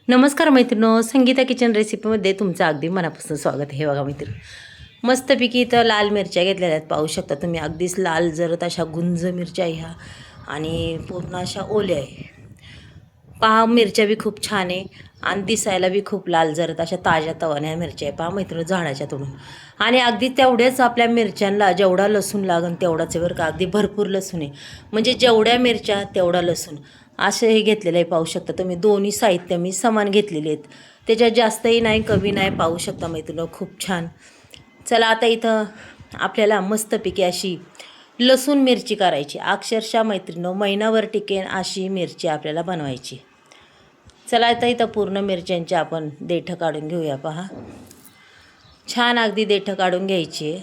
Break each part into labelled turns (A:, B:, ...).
A: नमस्कार मैत्रिणो, संगीता किचन रेसिपीमध्ये तुमचं अगदी मनापासून स्वागत आहे. बघा मैत्रीण, मस्तपैकी इथं लाल मिरच्या घेतलेल्या आहेत. पाहू शकता तुम्ही, अगदीच लाल जरत अशा गुंज मिरच्या ह्या आणि पूर्ण अशा ओल्या आहे. पहा, मिरच्या बी खूप छान आहे आणि दिसायला बी खूप लाल जरत अशा ताज्या तवान्या मिरच्या आहे. पहा मैत्रिणी, झाडाच्या तोडून. आणि अगदी तेवढ्याच आपल्या मिरच्यांना जेवढा लसूण लागन तेवढाच आहे बरं का. अगदी भरपूर लसूण आहे, म्हणजे जेवढ्या मिरच्या तेवढा लसूण असं हे घेतलेलं आहे. पाहू शकता तुम्ही, दोन्ही साहित्य मी समान घेतलेले आहेत. त्याच्यात जास्तही नाही कमी नाही. पाहू शकता मैत्रिणी, खूप छान. चला आता इथं आपल्याला मस्तपैकी अशी लसूण मिरची करायची. अक्षरशः मैत्रिणी, महिनाभर टिकेन अशी मिरची आपल्याला बनवायची. चला आता इथं पूर्ण मिरच्यांचे आपण देठं काढून घेऊया. पहा, छान अगदी देठं काढून घ्यायची.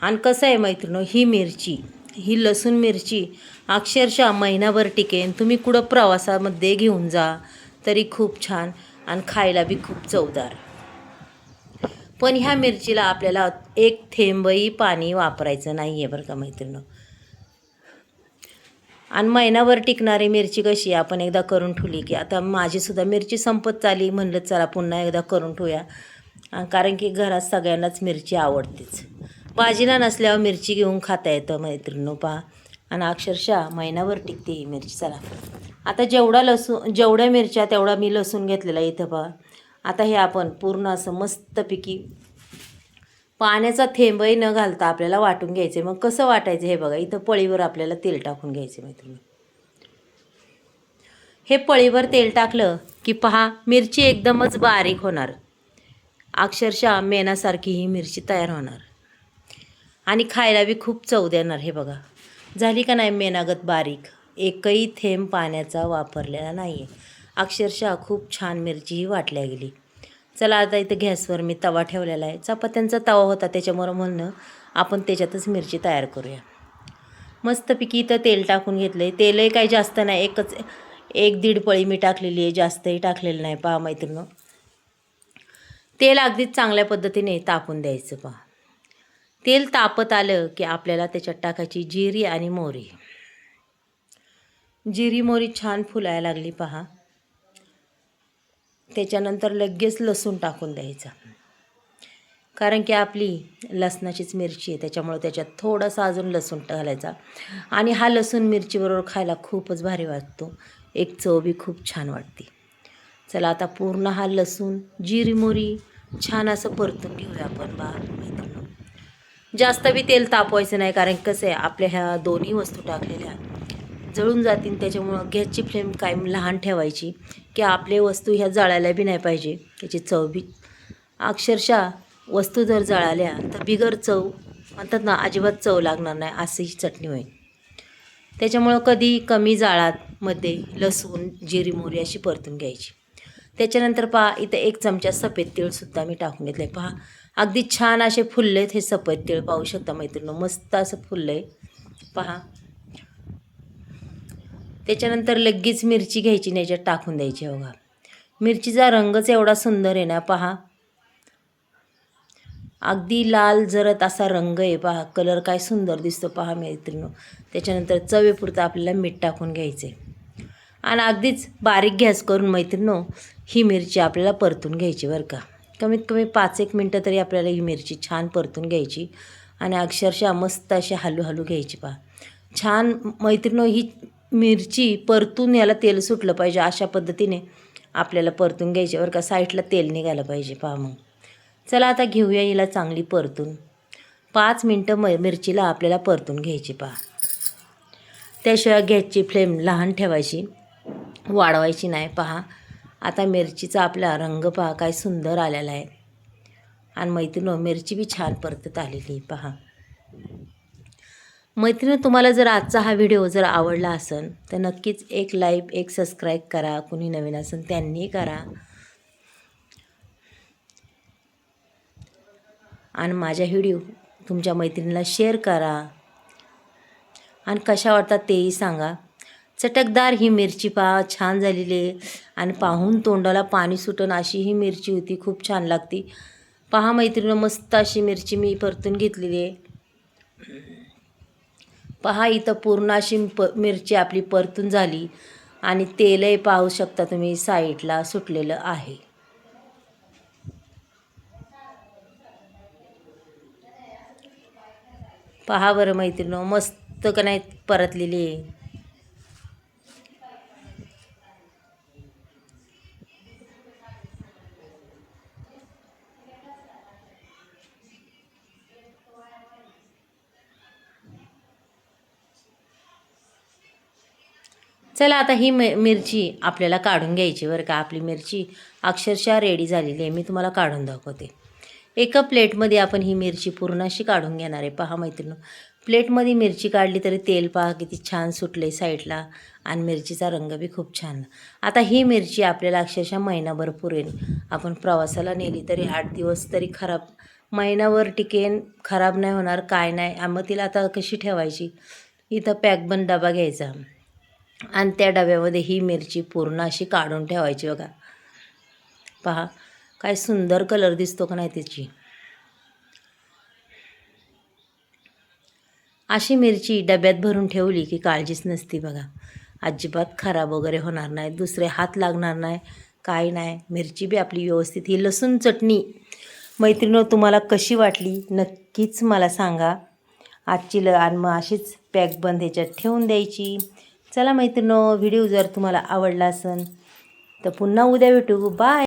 A: आणि कसं आहे मैत्रिणी, ही मिरची, ही लसूण मिरची अक्षरशः महिनाभर टिकेन. तुम्ही कुठं प्रवासामध्ये घेऊन जा तरी खूप छान आणि खायला बी खूप चवदार. पण ह्या मिरचीला आपल्याला एक थेंबही पाणी वापरायचं नाही आहे बरं का मैत्रिणी. आणि महिनाभर टिकणारी मिरची कशी आपण एकदा करून ठेवली की, आता माझीसुद्धा मिरची संपत चाली, म्हणलं चला पुन्हा एकदा करून ठेवूया. कारण की घरात सगळ्यांनाच मिरची आवडतेच. भाजीला नसल्यावर मिरची घेऊन खाता येतं मैत्रिणी. पहा, आणि अक्षरशः महिनाभर टिकते ही मिरची. चला आता जेवढ्या मिरच्या तेवढा मी लसूण घेतलेला इथं. पहा, आता हे आपण पूर्ण असं मस्तपैकी पाण्याचा थेंबही न घालता आपल्याला वाटून घ्यायचे. मग कसं वाटायचं हे बघा, इथं पळीवर आपल्याला तेल टाकून घ्यायचे मैत्रिणी. हे पळीवर तेल टाकलं की पहा, मिरची एकदमच बारीक होणार. अक्षरशः मेणासारखी ही मिरची तयार होणार आणि खायला बी खूप चव देणार. हे बघा, झाली का नाही मेणागत बारीक. एकही थेंब पाण्याचा वापरलेला नाही आहे. अक्षरशः खूप छान मिरची ही वाटल्या गेली. चला आता इथं गॅसवर मी तवा ठेवलेला आहे. चपात्यांचा तवा होता त्याच्यामुळं म्हणणं आपण त्याच्यातच मिरची तयार करूया. मस्तपैकी इथं तेल टाकून घेतलं आहे. तेलही काही जास्त नाही, 1-1.5 पळी मी टाकलेली आहे, जास्तही टाकलेलं नाही. पहा मैत्रिणी, तेल अगदीच चांगल्या पद्धतीने तापून द्यायचं. पहा, तेल तापत आलं की आपल्याला त्याच्यात टाकायची जिरी आणि मोहरी. जिरी मोहरी छान फुलायला लागली पहा, त्याच्यानंतर लगेच लसूण टाकून द्यायचा. कारण की आपली लसणाचीच मिरची आहे त्याच्यामुळे त्याच्यात थोडासा अजून लसूण घालायचा. आणि हा लसूण मिरचीबरोबर खायला खूपच भारी वाटतो, एक चव बी खूप छान वाटते. चला आता पूर्ण हा लसूण जिरी मोहरी छान असं परतून घेऊया आपण. मैत्रिणी, जास्त बी तेल तापवायचं नाही, कारण कसं आहे आपल्या ह्या दोन्ही वस्तू टाकलेल्या जळून जातील. त्याच्यामुळं गॅसची फ्लेम कायम लहान ठेवायची की आपले वस्तू ह्या जळायला बी नाही पाहिजे. त्याची चव बी, अक्षरशः वस्तू जर जळाल्या तर बिगर चव म्हणतात ना, अजिबात चव लागणार नाही अशी चटणी होईल. त्याच्यामुळं कधी कमी जाळामध्ये लसूण जिरी मोहरी अशी परतून घ्यायची. त्याच्यानंतर पहा, इथं 1 चमचा सफेद तीळसुद्धा मी टाकून घेतलं आहे. पहा, अगदी छान असे फुललेत हे सफेद तीळ. पाहू शकता मैत्रिणी, मस्त असं फुललं आहे. पहा, त्याच्यानंतर लगेच मिरची घ्यायची आणि याच्यात टाकून द्यायची. बघा, मिरचीचा रंगच एवढा सुंदर आहे ना. पहा, अगदी लाल जरत असा रंग आहे. पहा, कलर काय सुंदर दिसतो. पहा मैत्रिणी, त्याच्यानंतर चवीपुरतं आपल्याला मीठ टाकून घ्यायचे आणि अगदीच बारीक गॅस करून मैत्रिणी ही मिरची आपल्याला परतून घ्यायची बरं का. कमीत कमी 5-1 मिनटं तरी आपल्याला ही मिरची छान परतून घ्यायची आणि अक्षरशः मस्त अशी हलू घ्यायची. पहा, छान मैत्रिणी, ही मिरची परतून याला तेल सुटलं पाहिजे अशा पद्धतीने आपल्याला परतून घ्यायची बरं का. साईडला तेल निघालं पाहिजे. पहा, मग चला आता घेऊया हिला चांगली परतून. 5 मिनटं मिरचीला आपल्याला परतून घ्यायची. पहा, त्याशिवाय गॅसची फ्लेम लहान ठेवायची, वाढवायची नाही. पहा, आता मिरचीचा आपला रंग पहा काय सुंदर आलेला आहे आणि मैत्रिणी मिरची बी छान परतत आलेली. पहा मैत्रिणी, तुम्हाला जर आजचा हा व्हिडिओ जर आवडला असेल तर नक्कीच एक लाईक, एक सबस्क्राईब करा. कुणी नवीन असेल त्यांनी करा आणि माझ्या व्हिडिओ तुमच्या मैत्रिणीला शेअर करा आणि कशा वाटतात तेही सांगा. चटकदार ही मिरची पहा छान झालेली आहे आणि पाहून तोंडाला पाणी सुटन अशी ही मिरची होती. खूप छान लागती. पहा मैत्रिणी, मस्त अशी मिरची मी परतून घेतलेली आहे. पहा, इथं पूर्ण अशी मिरची आपली परतून झाली आणि तेलही पाहू शकता तुम्ही साईडला सुटलेलं आहे. पहा बरं मैत्रिणींनो, मस्त का नाही परतलेली आहे. चला आता ही मिरची आपल्याला काढून घ्यायची बरं का. आपली मिरची अक्षरशः रेडी झालेली आहे. मी तुम्हाला काढून दाखवते. एका प्लेटमध्ये आपण ही मिरची पूर्ण अशी काढून घेणार आहे. पहा मैत्रिणी, प्लेटमध्ये मिरची काढली तरी तेल पहा किती छान सुटले साईडला आणि मिरचीचा रंग बी खूप छान. आता ही मिरची आपल्याला अक्षरशः महिनाभर पुरेल. आपण प्रवासाला नेली तरी 8 दिवस तरी खराब, महिनाभर टिकेन, खराब नाही होणार, काय नाही. मग तिला आता कशी ठेवायची, इथं पॅकबंद डबा घ्यायचा आणि त्या डब्यामध्ये ही मिरची पूर्ण अशी काढून ठेवायची. बघा पहा काय सुंदर कलर दिसतो का नाही त्याची. अशी मिरची डब्यात भरून ठेवली की काळजीच नसती बघा. अजिबात खराब वगैरे होणार नाही, दुसरे हात लागणार नाही, काही नाही. मिरची बी आपली व्यवस्थित. ही लसूण चटणी मैत्रिणींनो तुम्हाला कशी वाटली नक्कीच मला सांगा. आजची आणि मग अशीच पॅकबंद ह्याच्यात ठेवून द्यायची. चला मैत्रिणींनो, व्हिडिओ जर तुम्हाला आवडला असेल तर पुन्हा उद्या भेटू. बाय.